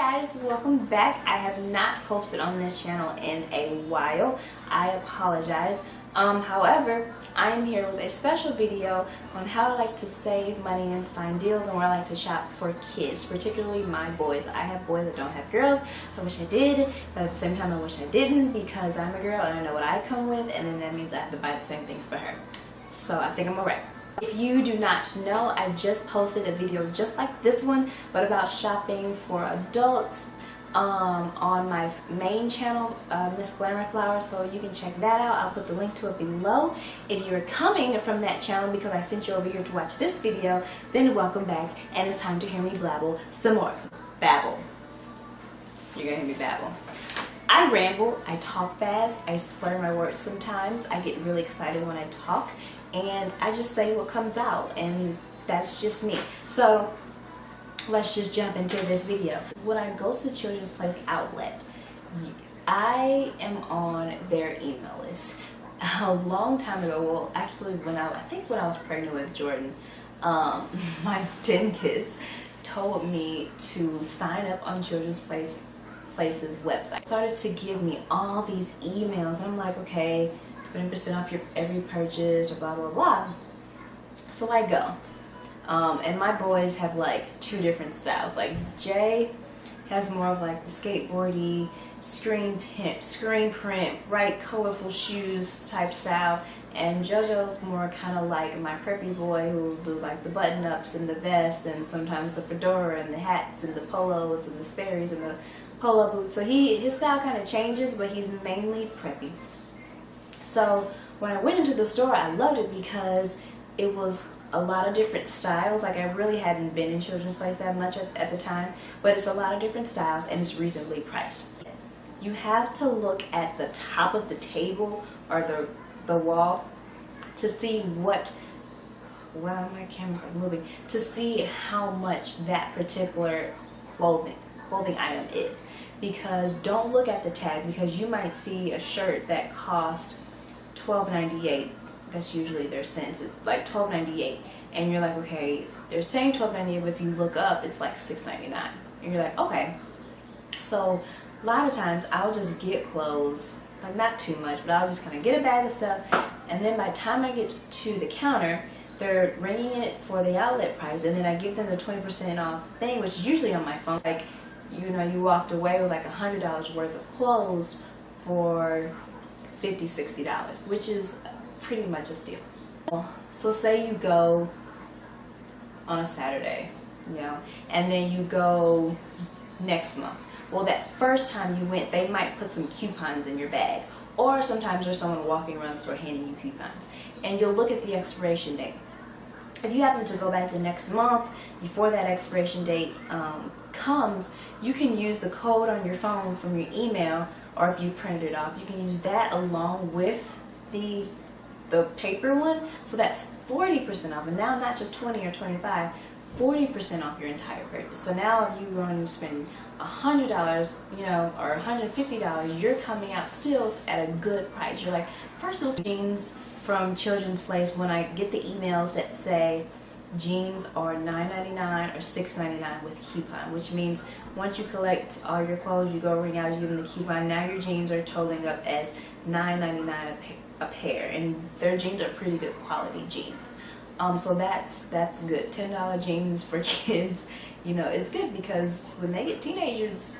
guys, welcome back. I have not posted on this channel in a while. I apologize. However, I'm here with a special video on how I like to save money and find deals and where I like to shop for kids, particularly my boys. I have boys that don't have girls. I wish I did, but at the same time I wish I didn't, because I'm a girl and I know what I come with, and then that means I have to buy the same things for her. So I think I'm alright. If you do not know, I just posted a video just like this one, but about shopping for adults on my main channel, Miss Glamour Flower, so you can check that out. I'll put the link to it below. If you're coming from that channel because I sent you over here to watch this video, then welcome back, and it's time to hear me blabble some more. Babble. You're gonna hear me babble. I ramble, I talk fast, I slur my words sometimes, I get really excited when I talk, and I just say what comes out, and that's just me. So let's just jump into this video. When I go to Children's Place outlet, I am on their email list. A long time ago, well actually I think when I was pregnant with Jordan, my dentist told me to sign up on Children's Place's website. Started to give me all these emails, and I'm like, okay, 20% off your every purchase, or blah blah blah. So I go, and my boys have like two different styles. Like Jay has more of like the skateboardy screen print, bright colorful shoes type style, and JoJo's more kind of like my preppy boy who do like the button ups and the vests and sometimes the fedora and the hats and the polos and the Sperry's and the polo boots. So his style kind of changes, but he's mainly preppy. So when I went into the store, I loved it because it was a lot of different styles. Like, I really hadn't been in Children's Place that much at the time, but it's a lot of different styles and it's reasonably priced. You have to look at the top of the table or the wall to see what, well, my camera's like moving, to see how much that particular clothing item is. Because don't look at the tag, because you might see a shirt that cost $12.98. That's usually their cents, is like $12.98, and you're like, okay, they're saying $12.98, but if you look up, it's like $6.99, and you're like, okay. So a lot of times I'll just get clothes, like not too much, but I'll just kind of get a bag of stuff, and then by the time I get to the counter, they're ringing it for the outlet price, and then I give them the 20% off thing, which is usually on my phone. Like, you know, you walked away with like $100 worth of clothes for $50, $60, which is pretty much a steal. So say you go on a Saturday, you know, and then you go next month. Well, that first time you went, they might put some coupons in your bag, or sometimes there's someone walking around the store handing you coupons, and you'll look at the expiration date. If you happen to go back the next month before that expiration date comes, you can use the code on your phone from your email, or if you've printed it off, you can use that along with the paper one. So that's 40% off, and now not just 20 or 25, 40% off your entire purchase. So now if you're going to spend $100, you know, or $150, you're coming out still at a good price. You're like, first of all, jeans from Children's Place, when I get the emails that say jeans are $9.99 or $6.99 with coupon, which means once you collect all your clothes, you go ring out, you give them the coupon, now your jeans are totaling up as $9.99 a pair, and their jeans are pretty good quality jeans. So that's good. $10 jeans for kids, you know, it's good, because when they get teenagers,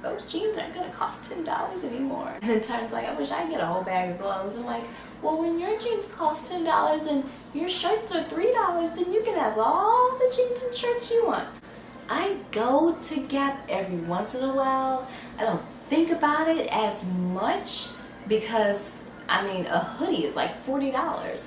those jeans aren't gonna cost $10 anymore. And then times like, I wish I could get a whole bag of clothes. I'm like, well, when your jeans cost $10 and your shirts are $3, then you can have all the jeans and shirts you want. I go to Gap every once in a while. I don't think about it as much, because I mean, a hoodie is like $40.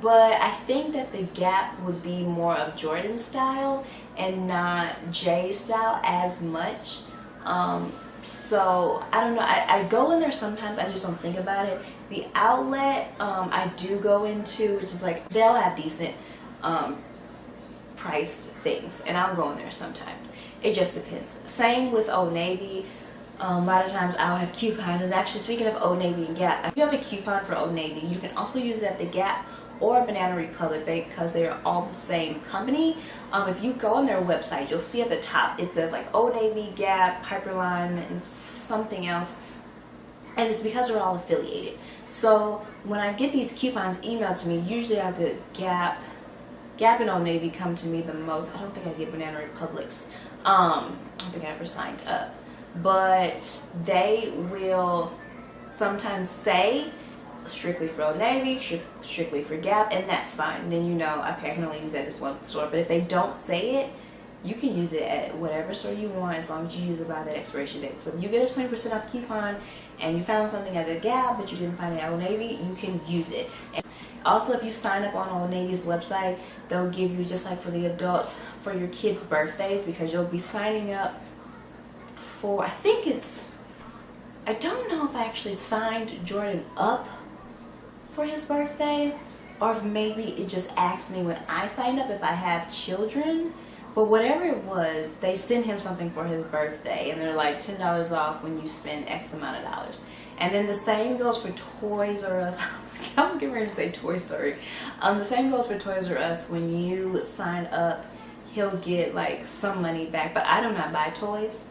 But I think that the Gap would be more of Jordan style and not Jay style as much. So I don't know, I go in there sometimes, I just don't think about it. The outlet I do go into, which is like, they'll have decent priced things, and I'll go in there sometimes. It just depends. Same with Old Navy. A lot of times I'll have coupons, and actually, speaking of Old Navy and Gap, if you have a coupon for Old Navy, you can also use it at the Gap or Banana Republic because they're all the same company. If you go on their website, you'll see at the top it says like Old Navy, Gap, Piperlime, and something else. And it's because they're all affiliated. So when I get these coupons emailed to me, usually I get Gap and Old Navy come to me the most. I don't think I get Banana Republics. I don't think I ever signed up. But they will sometimes say strictly for Old Navy, strictly for Gap, and that's fine. Then you know, okay, I can only use it at this one store. But if they don't say it, you can use it at whatever store you want as long as you use it by the expiration date. So if you get a 20% off coupon and you found something at the Gap but you didn't find it at Old Navy, you can use it. And also, if you sign up on Old Navy's website, they'll give you, just like for the adults, for your kids' birthdays, because you'll be signing up for, I don't know if I actually signed Jordan up for his birthday, or if maybe it just asked me when I signed up if I have children. But whatever it was, they sent him something for his birthday, and they're like $10 off when you spend X amount of dollars. And then the same goes for Toys R Us. I was getting ready to say Toy Story. The same goes for Toys R Us. When you sign up, he'll get like some money back. But I do not buy toys.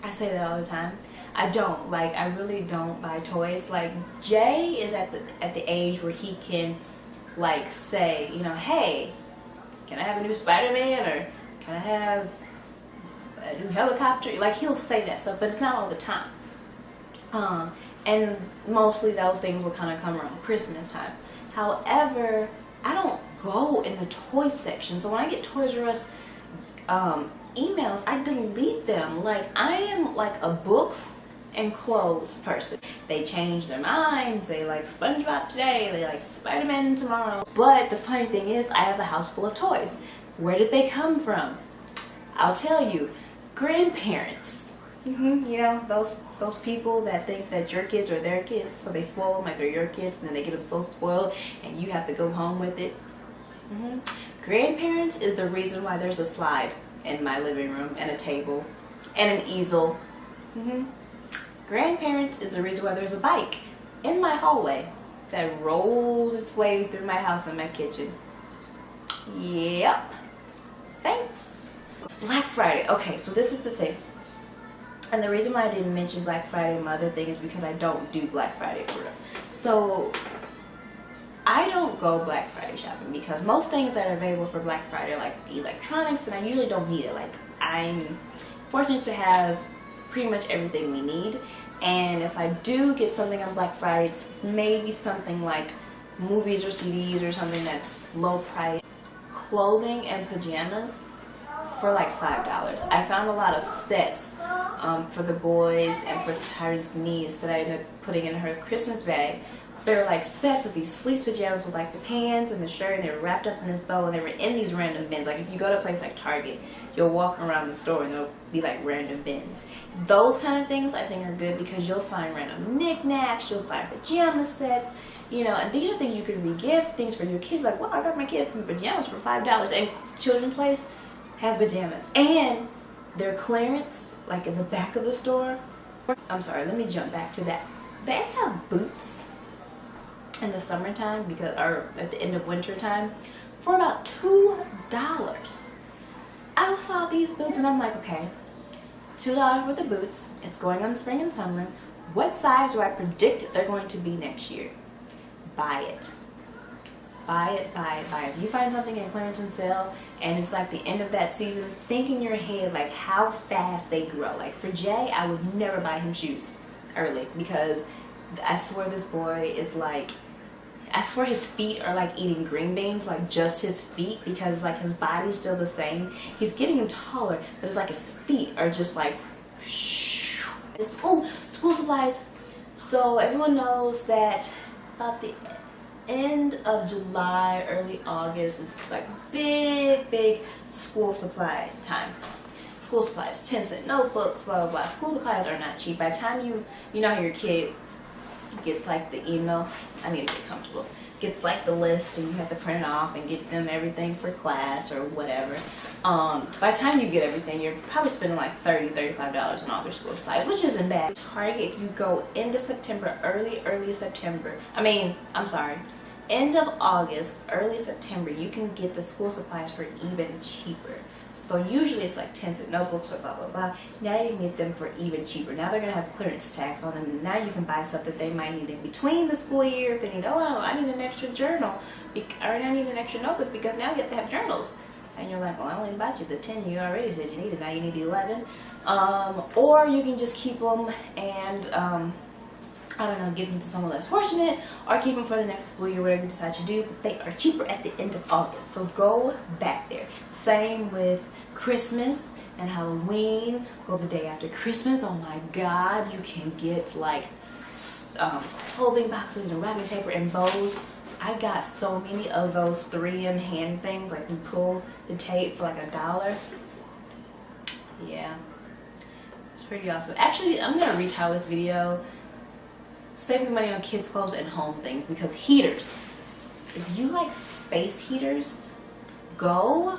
I say that all the time. I don't. Like, I really don't buy toys. Like, Jay is at the age where he can like say, you know, hey, can I have a new Spider-Man, or can I have a new helicopter? Like, he'll say that stuff, but it's not all the time. And mostly those things will kind of come around Christmas time. However, I don't go in the toy section. So when I get Toys R Us emails, I delete them. Like, I am like a books and clothes person. They change their minds. They like SpongeBob today, they like Spider-Man tomorrow. But the funny thing is, I have a house full of toys. Where did they come from? I'll tell you, grandparents. You know, those people that think that your kids are their kids, so they spoil them like they're your kids, and then they get them so spoiled and you have to go home with it. Grandparents is the reason why there's a slide in my living room, and a table and an easel. Grandparents is the reason why there's a bike in my hallway that rolls its way through my house and my kitchen. Yep. Thanks. Black Friday. Okay, so this is the thing. And the reason why I didn't mention Black Friday and my other thing is because I don't do Black Friday for real. So I don't go Black Friday shopping because most things that are available for Black Friday are like electronics, and I usually don't need it. Like, I'm fortunate to have pretty much everything we need, and if I do get something on Black Friday, it's maybe something like movies or CDs or something that's low price. Clothing and pajamas for like $5. I found a lot of sets for the boys and for Tyron's niece that I ended up putting in her Christmas bag. They were like sets of these fleece pajamas with like the pants and the shirt, and they were wrapped up in this bow, and they were in these random bins. Like, if you go to a place like Target, you'll walk around the store and there'll be like random bins. Those kind of things I think are good because you'll find random knickknacks, you'll find pajama sets, you know, and these are things you can re-gift, things for your kids. Like, wow, I got my kid some pajamas for $5. And Children's Place has pajamas, and they're clearance, like in the back of the store. I'm sorry, let me jump back to that. They have boots in the summertime, or at the end of winter time, for about $2. I saw these boots and I'm like, okay, $2 worth of boots. It's going on spring and summer. What size do I predict they're going to be next year? Buy it. Buy it, buy it, buy it. If you find something in clearance and sale and it's like the end of that season, think in your head like how fast they grow. Like, for Jay, I would never buy him shoes early because I swear this boy is like, I swear his feet are like eating green beans, like just his feet, because like his body's still the same. He's getting taller, but it's like his feet are just like, school supplies. So everyone knows that about the end of July, early August, it's like big school supply time. School supplies, 10-cent notebooks, blah blah blah. School supplies are not cheap. By the time you know how your kid gets like the email, I need to get comfortable, gets like the list and you have to print it off and get them everything for class or whatever. By the time you get everything, you're probably spending like $30-$35 on all their school supplies, which isn't bad. Target, if you go into September, early September, I'm sorry, end of August, early September, you can get the school supplies for even cheaper. So usually it's like 10 cent notebooks or blah blah blah. Now you can get them for even cheaper. Now they're gonna have clearance tags on them. And now you can buy stuff that they might need in between the school year. If they need, oh, I need an extra journal, or I need an extra notebook because now you have to have journals. And you're like, well, I only bought you the 10 you already said you needed. Now you need 11. Or you can just keep them and I don't know, give them to someone less fortunate, or keep them for the next school year, whatever you decide to do. But they are cheaper at the end of August, so go back there. Same with Christmas and Halloween. Go the day after Christmas. Oh my God, you can get like clothing boxes and wrapping paper and bows. I got so many of those 3M hand things, like you pull the tape for like $1. Yeah, it's pretty awesome. Actually, I'm gonna retitle this video saving money on kids' clothes and home things, because heaters, if you like space heaters, go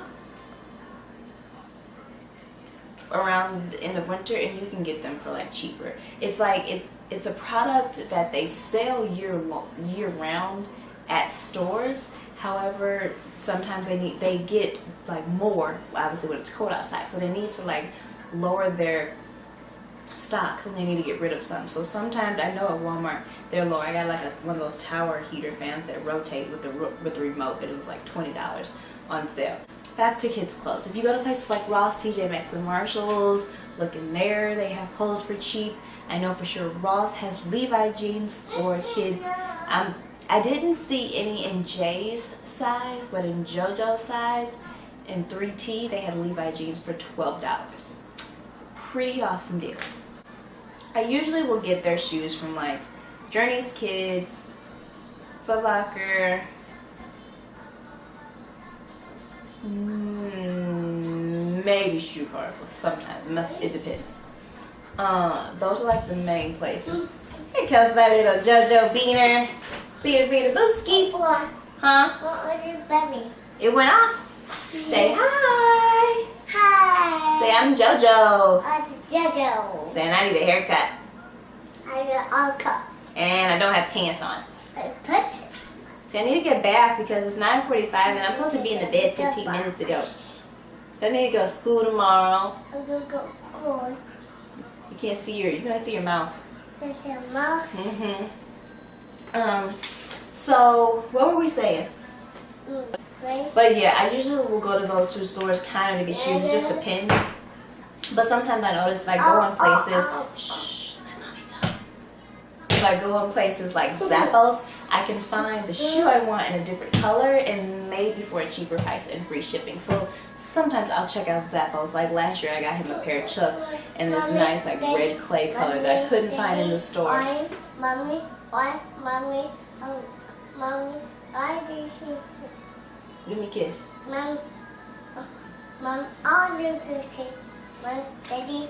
around the end of winter and you can get them for like cheaper. It's like it's a product that they sell year round at stores. However, sometimes they get like more, obviously when it's cold outside, so they need to like lower their stock and they need to get rid of some. So sometimes I know at Walmart they're lower. I got like one of those tower heater fans that rotate with the remote, but it was like $20 on sale. Back to kids' clothes. If you go to places like Ross, TJ Maxx, and Marshalls, look in there. They have clothes for cheap. I know for sure Ross has Levi jeans for kids. I didn't see any in Jay's size, but in JoJo's size, in 3T, they had Levi jeans for $12. Pretty awesome deal. I usually will get their shoes from like Journey's Kids, Foot Locker, maybe Shoe Carnival. Sometimes it depends. Those are like the main places. Here comes my little JoJo Beaner, Beaner Booski. Huh? What was your belly? It went off. Say hi. Hi. Say I'm JoJo. I'm JoJo. Saying I need a haircut. I got all cup. And I don't have pants on. Touch it. So I need to get back because it's 9:45 and I'm supposed to be in the bed 15 minutes ago. So I need to go to school tomorrow. I'm gonna go cold. You can't see you can't see your mouth. There's your mouth. So what were we saying? Right? But yeah, I usually will go to those two stores kind of to get shoes. It just depends. But sometimes I notice if I go on places, if I go on places like Zappos, I can find the shoe I want in a different color and maybe for a cheaper price and free shipping. So sometimes I'll check out Zappos. Like last year I got him a pair of Chucks in this nice like red clay color that I couldn't find in the store. Mommy, why did you... Give me a kiss. Mom, I'll do this. Mom, Daddy,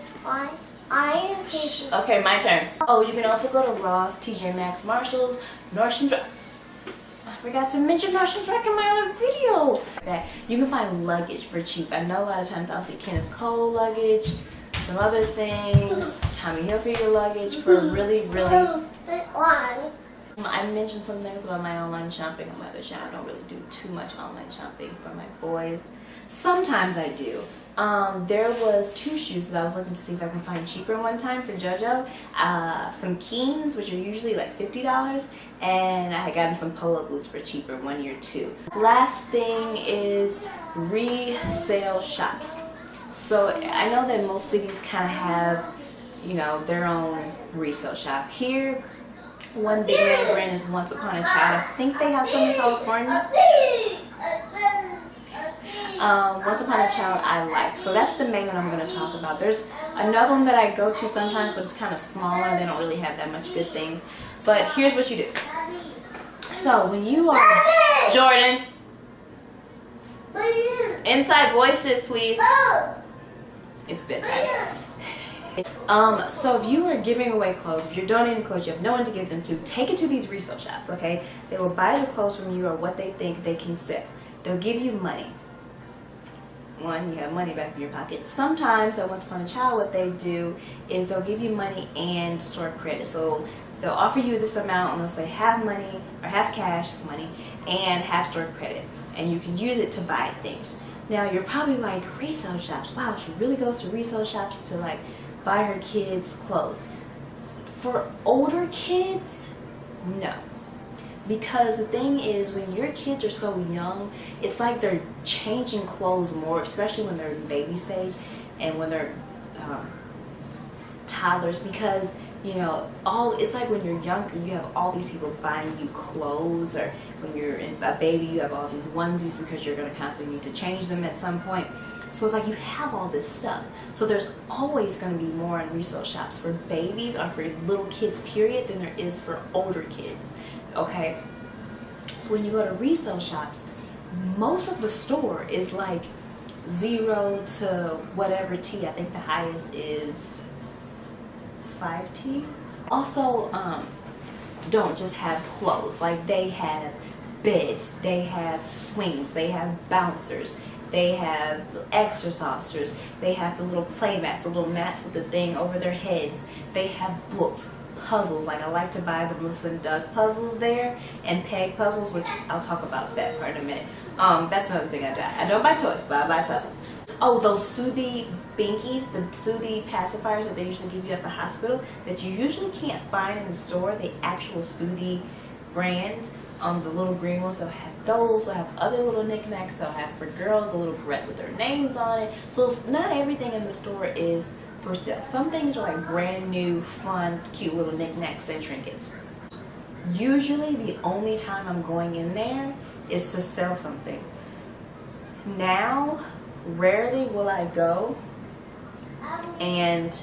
I do. Okay, my turn. Oh, you can also go to Ross, TJ Maxx, Marshalls, Nordstrom's. I forgot to mention Nordstrom's Rack in my other video. Okay, you can find luggage for cheap. I know a lot of times I'll see Kenneth Cole luggage, some other things, Tommy Hilfiger luggage for really. I mentioned some things about my online shopping on my other channel. I don't really do too much online shopping for my boys. Sometimes I do. There was 2 shoes that I was looking to see if I can find cheaper one time for JoJo. Some Keens, which are usually like $50, and I got him some polo boots for cheaper 1 year too. Last thing is resale shops. So I know that most cities kind of have, you know, their own resale shop. Here, one big name brand is Once Upon a Child. I think they have some in California. Once Upon a Child I like. So that's the main one I'm going to talk about. There's another one that I go to sometimes, but it's kind of smaller. They don't really have that much good things. But here's what you do. So when you are... Jordan! Inside voices, please. It's bedtime. So if you are giving away clothes, if you're donating clothes, you have no one to give them to, take it to these resale shops, okay? They will buy the clothes from you or what they think they can sell. They'll give you money. One, you have money back in your pocket. Sometimes at Once Upon a Child, what they do is they'll give you money and store credit. So they'll offer you this amount and they'll say have money or have cash money and have store credit, and you can use it to buy things. Now you're probably like, resale shops, wow, she really goes to resale shops to like buy her kids clothes. For older kids, no. Because the thing is, when your kids are so young, it's like they're changing clothes more, especially when they're in baby stage and when they're toddlers, because you know, it's like when you're younger, you have all these people buying you clothes, or when you're a baby, you have all these onesies because you're going to constantly need to change them at some point. So it's like you have all this stuff. So there's always going to be more in resale shops for babies or for little kids, period, than there is for older kids. Okay? So when you go to resale shops, most of the store is like 0 to whatever T. I think the highest is 5T. Also, don't just have clothes. Like, they have beds, they have swings, they have bouncers, they have exercisers, they have the little play mats, the little mats with the thing over their heads. They have books, puzzles. Like, I like to buy the Melissa and Doug puzzles there, and peg puzzles, which I'll talk about that part in a minute. That's another thing I do. I don't buy toys, but I buy puzzles. Oh, those Soothie binkies, the Soothie pacifiers that they usually give you at the hospital that you usually can't find in the store, the actual Soothie brand, the little green ones, they'll have those. They'll have other little knickknacks. They'll have for girls the little barrettes with their names on it. So not everything in the store is for sale. Some things are like brand new, fun, cute little knickknacks and trinkets. Usually the only time I'm going in there is to sell something. Now, rarely will I go and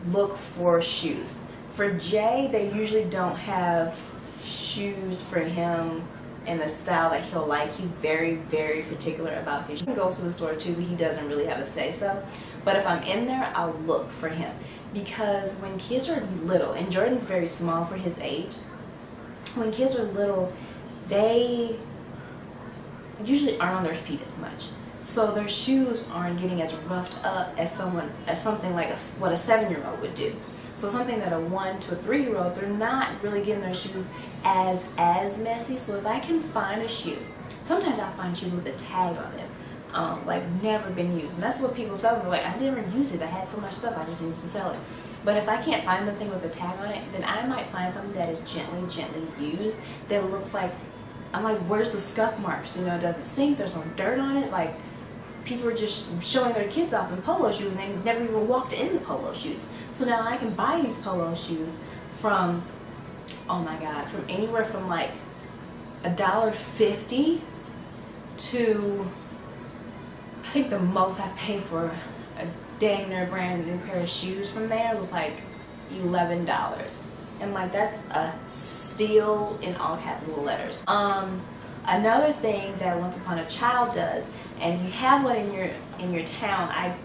look for shoes. For Jay, they usually don't have shoes for him in the style that he'll like. He's very, very particular about his shoes. He goes to the store too, but he doesn't really have a say-so. But if I'm in there, I'll look for him. Because when kids are little, and Jordan's very small for his age, when kids are little, they usually aren't on their feet as much. So their shoes aren't getting as roughed up as something like what a 7-year-old would do. So something that a 1 to a 3-year-old, they're not really getting their shoes as messy. So if I can find a shoe, sometimes I find shoes with a tag on them, like never been used. And that's what people sell. They're like, I never used it. I had so much stuff. I just need to sell it. But if I can't find the thing with a tag on it, then I might find something that is gently used that looks like, I'm like, where's the scuff marks? You know, it doesn't stink. There's no dirt on it. Like, people are just showing their kids off in polo shoes and they've never even walked in the polo shoes. So now I can buy these polo shoes from, oh my God, from anywhere from like $1.50 to, I think the most I paid for a dang near brand new pair of shoes from there was like $11. And like, that's a steal in all capital letters. Another thing that Once Upon a Child does, and if you have one in your town, I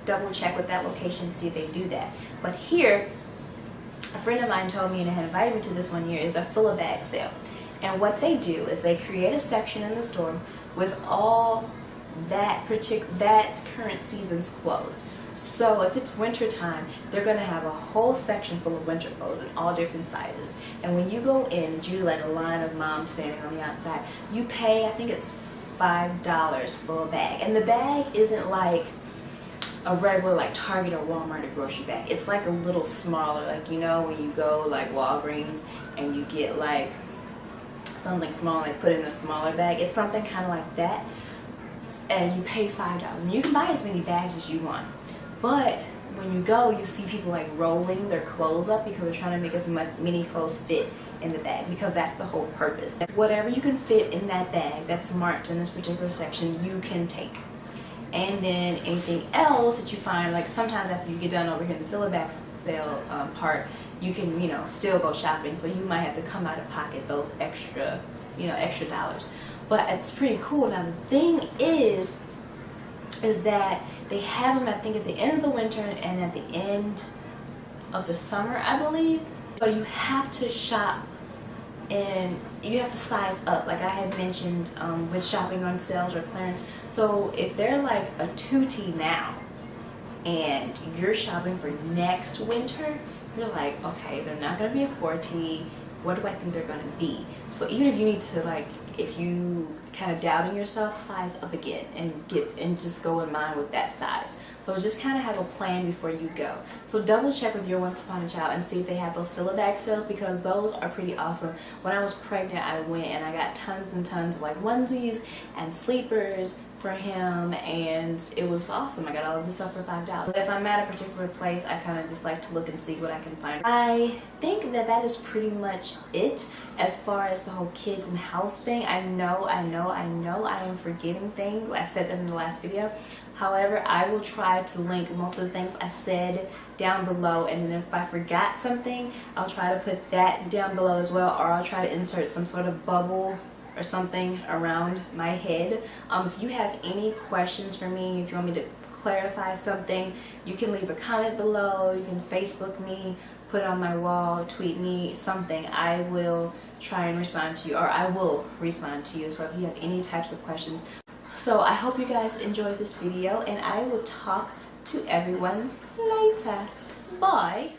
double check with that location to see if they do that. But here, a friend of mine told me, and had invited me to this one year, is a fill-a-bag sale. And what they do is they create a section in the store with all that current season's clothes. So if it's winter time, they're going to have a whole section full of winter clothes in all different sizes. And when you go in, it's usually like a line of moms standing on the outside. You pay, I think it's $5 for a bag. And the bag isn't like a regular like Target or Walmart or grocery bag. It's like a little smaller, like, you know, when you go like Walgreens and you get like something small and put in a smaller bag. It's something kind of like that. And you pay $5. And you can buy as many bags as you want. But when you go, you see people like rolling their clothes up because they're trying to make as many clothes fit in the bag, because that's the whole purpose. Whatever you can fit in that bag that's marked in this particular section, you can take. And then anything else that you find, like sometimes after you get done over here in the fill-a-bag sale part, you can, you know, still go shopping. So you might have to come out of pocket those extra, you know, extra dollars. But it's pretty cool. Now the thing is that they have them, I think, at the end of the winter and at the end of the summer, I believe. So you have to shop and you have to size up, like I had mentioned with shopping on sales or clearance. So if they're like a 2T now and you're shopping for next winter, you're like, okay, they're not going to be a 40. What do I think they're going to be? So even if you need to, like, if you kind of doubting yourself, size up again and just go in mind with that size. So just kind of have a plan before you go. So double check with your Once Upon a Child and see if they have those filler bag sales, because those are pretty awesome. When I was pregnant, I went and I got tons and tons of like onesies and sleepers for him, and it was awesome. I got all of this stuff for $5. But if I'm at a particular place, I kind of just like to look and see what I can find. I think that that is pretty much it as far as the whole kids and house thing. I know I am forgetting things. I said that in the last video. However, I will try to link most of the things I said down below, and then if I forgot something, I'll try to put that down below as well, or I'll try to insert some sort of bubble or something around my head. If you have any questions for me, if you want me to clarify something, you can leave a comment below. You can Facebook me, put it on my wall, tweet me, something. I will try and respond to you, or I will respond to you. So if you have any types of questions. So I hope you guys enjoyed this video, and I will talk to everyone later. Bye.